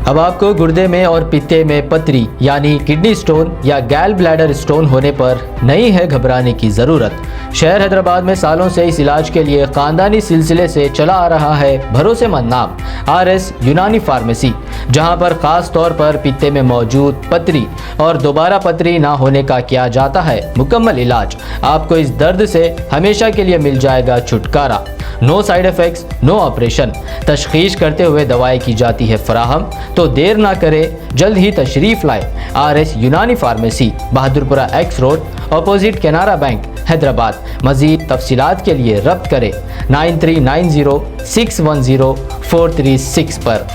अब आपको गुर्दे में और पित्ते में पथरी यानी किडनी स्टोन या गैल ब्लैडर स्टोन होने पर नहीं है घबराने की ज़रूरत। शहर हैदराबाद में सालों से इस इलाज के लिए खानदानी सिलसिले से चला आ रहा है भरोसेमंद नाम RS यूनानी फार्मेसी, जहां पर खास तौर पर पित्ते में मौजूद पथरी और दोबारा पथरी ना होने का किया जाता है मुकम्मल इलाज। आपको इस दर्द से हमेशा के लिए मिल जाएगा छुटकारा। No side effects, no operation, तशखीस करते हुए दवाएं की जाती है फराहम। तो देर ना करें, जल्द ही तशरीफ़ लाए RS यूनानी pharmacy, Bahadurpura X road, opposite Canara bank, Hyderabad. मज़ीद तफसीलात के लिए रब्त करें 9390610436 पर।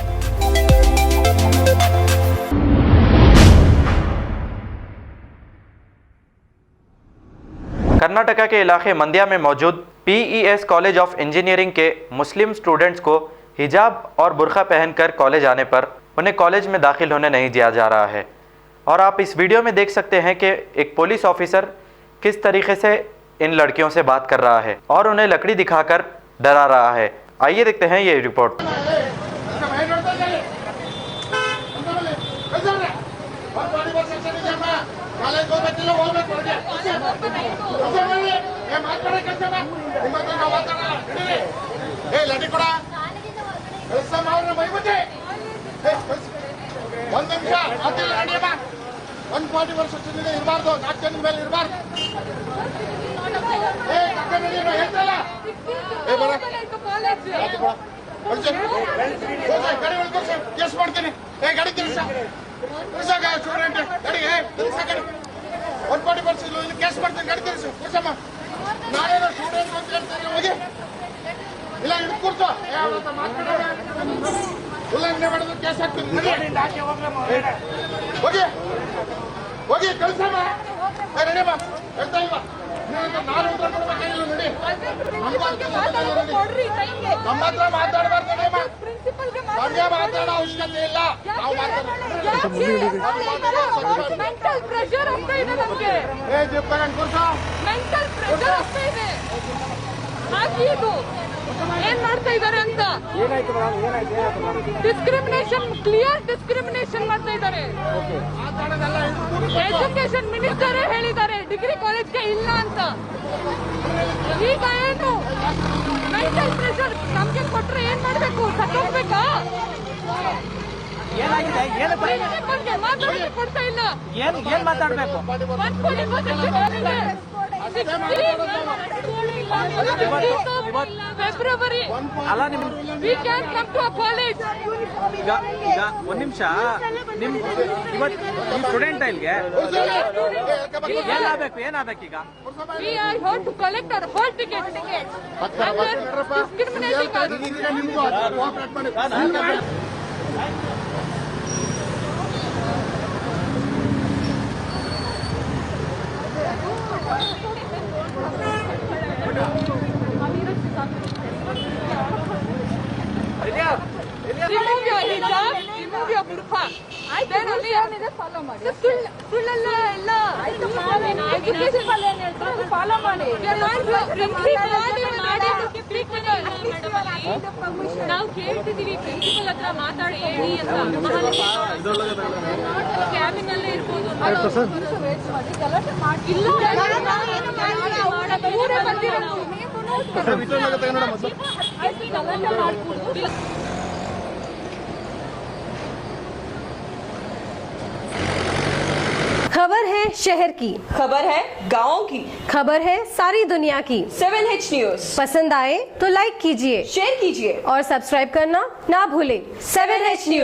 कर्नाटका के इलाके मंड्या में मौजूद PES कॉलेज ऑफ इंजीनियरिंग के मुस्लिम स्टूडेंट्स को हिजाब और बुर्का पहनकर कॉलेज आने पर उन्हें कॉलेज में दाखिल होने नहीं दिया जा रहा है। और आप इस वीडियो में देख सकते हैं कि एक पुलिस ऑफिसर किस तरीके से इन लड़कियों से बात कर रहा है और उन्हें लकड़ी दिखाकर डरा रहा है। आइए देखते हैं ये रिपोर्ट। ಡಿಸ್ಕ್ರಿಮಿನೇಷನ್, ಕ್ಲಿಯರ್ ಡಿಸ್ಕ್ರಿಮಿನೇಷನ್ ಮಾಡ್ತಾ ಇದ್ದಾರೆ. ಎಜುಕೇಶನ್ ಮಿನಿಸ್ಟರ್ ಹೇಳಿದ್ದಾರೆ ಡಿಗ್ರಿ ಕಾಲೇಜ್ಗೆ ಇಲ್ಲ ಅಂತ. ಈಗ ಏನು ಮೆಂಟಲ್ ಪ್ರೆಷರ್ ನಮ್ಗೆ ಕೊಟ್ರೆ ಏನ್ ಮಾಡ್ಬೇಕು? ಸತ್ತೋಗ್ಬೇಕಾ? ಪ್ರಿನ್ಸಿಪಲ್ಗೆ ಮಾತಾಡಕ್ಕೆ ಕೊಡ್ತಾ ಇಲ್ಲ. ಏನ್ ಮಾತಾಡ್ಬೇಕು? February we can come to a college. ಈಗ ಒಂದ್ ನಿಮಿಷ, ನಿಮ್ ಇವತ್ತು ಸ್ಟೂಡೆಂಟ್ ಇಲ್ಗೆ ಏನಾಗಬೇಕು ಈಗ? We are here to collect our whole ticket. Remove your hijab, remove your burqa. Then only follow ಮಾಡಿ. ಸುಳ್ಳಲ್ಲ ಇಲ್ಲ. ಎಜುಕೇಶನ್ ಫಾಲೋ ಮಾಡಿ. ನಾವು ಕೇಳ್ತಿದೀವಿ ಪ್ರಿನ್ಸಿಪಲ್ ಹತ್ರ ಮಾತಾಡಿ ಹೇಳಿ ಅಂತ. ಕ್ಯಾಬಿನ್ ಅಲ್ಲೇ ಇರ್ಬೋದು. ಇಲ್ಲ खबर है शहर की, खबर है गाँव की, खबर है सारी दुनिया की। 7H न्यूज पसंद आए तो लाइक कीजिए, शेयर कीजिए और सब्सक्राइब करना ना भूलें। 7H news.